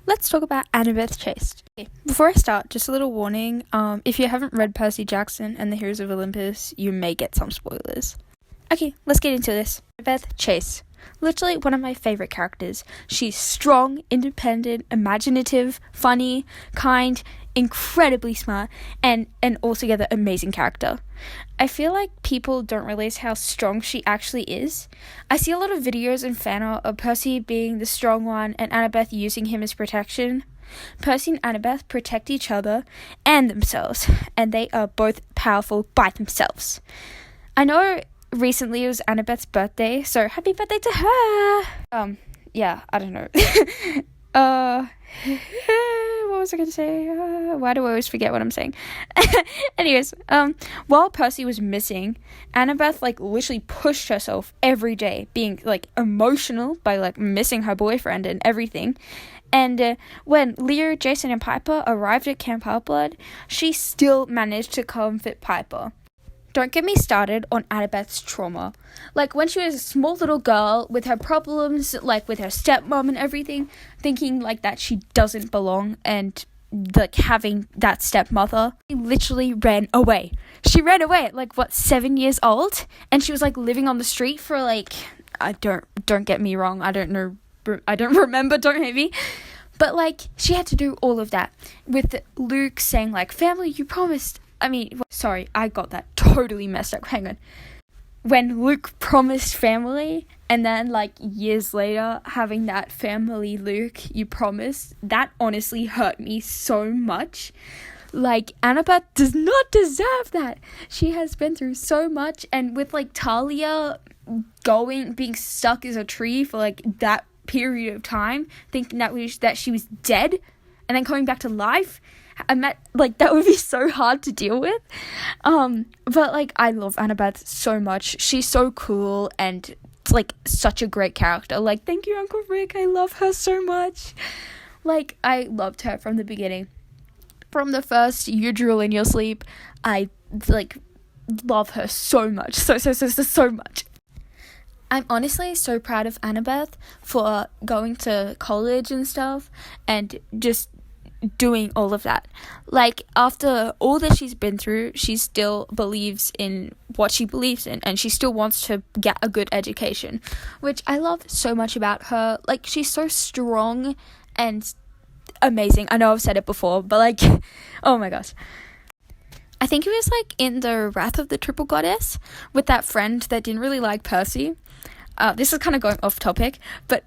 let's talk about Annabeth Chase. Okay, before I start, just a little warning. If you haven't read Percy Jackson and the Heroes of Olympus, you may get some spoilers. Okay, let's get into this. Annabeth Chase. Literally one of my favorite characters. She's strong, independent, imaginative, funny, kind, incredibly smart, and an altogether amazing character. I feel like people don't realize how strong she actually is. I see a lot of videos and fan art of Percy being the strong one and Annabeth using him as protection. Percy and Annabeth protect each other and themselves, and they are both powerful by themselves. I know recently it was Annabeth's birthday, so happy birthday to her! Yeah, I don't know. What was I going to say? Why do I always forget what I'm saying? Anyways, while Percy was missing, Annabeth, literally pushed herself every day, being, emotional by, missing her boyfriend and everything. And when Leo, Jason, and Piper arrived at Camp Half-Blood, she still managed to comfort Piper. Don't get me started on Annabeth's trauma. When she was a small little girl with her problems, with her stepmom and everything, thinking, that she doesn't belong and, having that stepmother, she literally ran away. She ran away at, 7 years old? And she was, living on the street for, don't get me wrong, I don't know, I don't remember, don't hate me. But, she had to do all of that. With Luke saying, family, you promised. Sorry, I got that totally messed up. Hang on. When Luke promised family, and then, years later, having that family Luke you promised, that honestly hurt me so much. Annabeth does not deserve that. She has been through so much, and with, Talia being stuck as a tree for, that period of time, thinking that she was dead, and then coming back to life, that would be so hard to deal with. But, I love Annabeth so much. She's so cool and, such a great character. Thank you, Uncle Rick. I love her so much. I loved her from the beginning. From the first, you drool in your sleep, I, love her so much. So much. I'm honestly so proud of Annabeth for going to college and stuff and just doing all of that. After all that she's been through, she still believes in what she believes in, and she still wants to get a good education, which I love so much about her. She's so strong and amazing. I know I've said it before, but oh my gosh. I think it was in the Wrath of the Triple Goddess with that friend that didn't really like Percy. This is kind of going off topic, but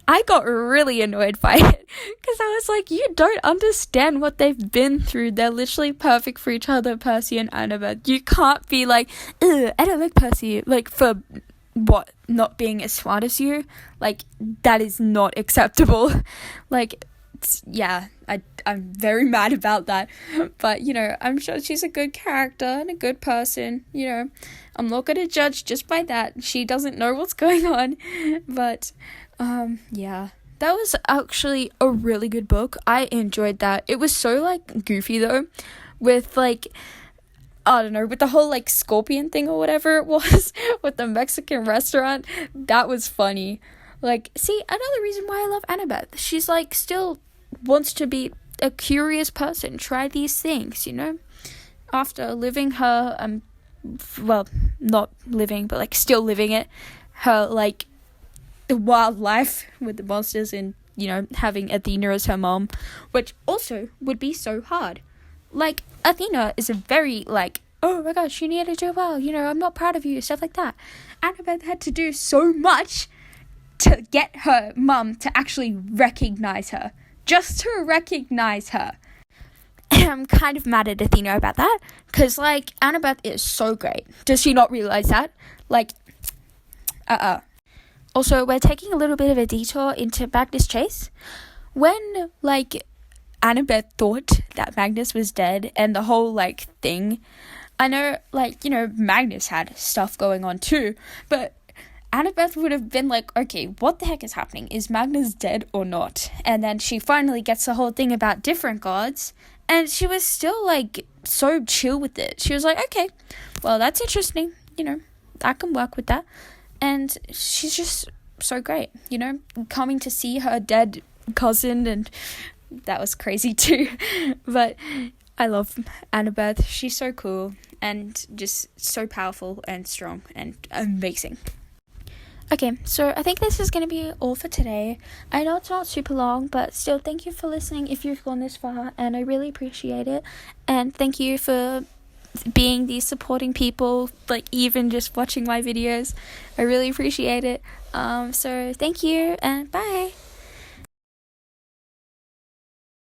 I got really annoyed by it because I was you don't understand what they've been through. They're literally perfect for each other, Percy and Annabeth. You can't be I don't like Percy, for what, not being as smart as you? That is not acceptable. Yeah, I'm very mad about that. But, I'm sure she's a good character and a good person, I'm not going to judge just by that. She doesn't know what's going on. But, yeah. That was actually a really good book. I enjoyed that. It was so, goofy, though. With, I don't know, with the whole, scorpion thing or whatever it was. With the Mexican restaurant. That was funny. See, another reason why I love Annabeth. She's, still wants to be a curious person. Try these things, After living her, well, not living, but, still living it. Her, the wildlife with the monsters and, having Athena as her mom, which also would be so hard. Athena is a very, oh my gosh, you need to do well, I'm not proud of you, stuff like that. Annabeth had to do so much to get her mum to actually recognize her. Just to recognize her. And I'm kind of mad at Athena about that, because, Annabeth is so great. Does she not realize that? Also, we're taking a little bit of a detour into Magnus Chase. When, Annabeth thought that Magnus was dead and the whole, thing, I know, Magnus had stuff going on too, but Annabeth would have been okay, what the heck is happening? Is Magnus dead or not? And then she finally gets the whole thing about different gods, and she was still, so chill with it. She was okay, well, that's interesting, I can work with that. And she's just so great, coming to see her dead cousin, and that was crazy too. But I love Annabeth. She's so cool and just so powerful and strong and amazing. Okay, so I think this is going to be all for today. I know it's not super long, but still, thank you for listening if you've gone this far, and I really appreciate it. And thank you for being these supporting people, like even just watching my videos. I really appreciate it. So thank you, and bye.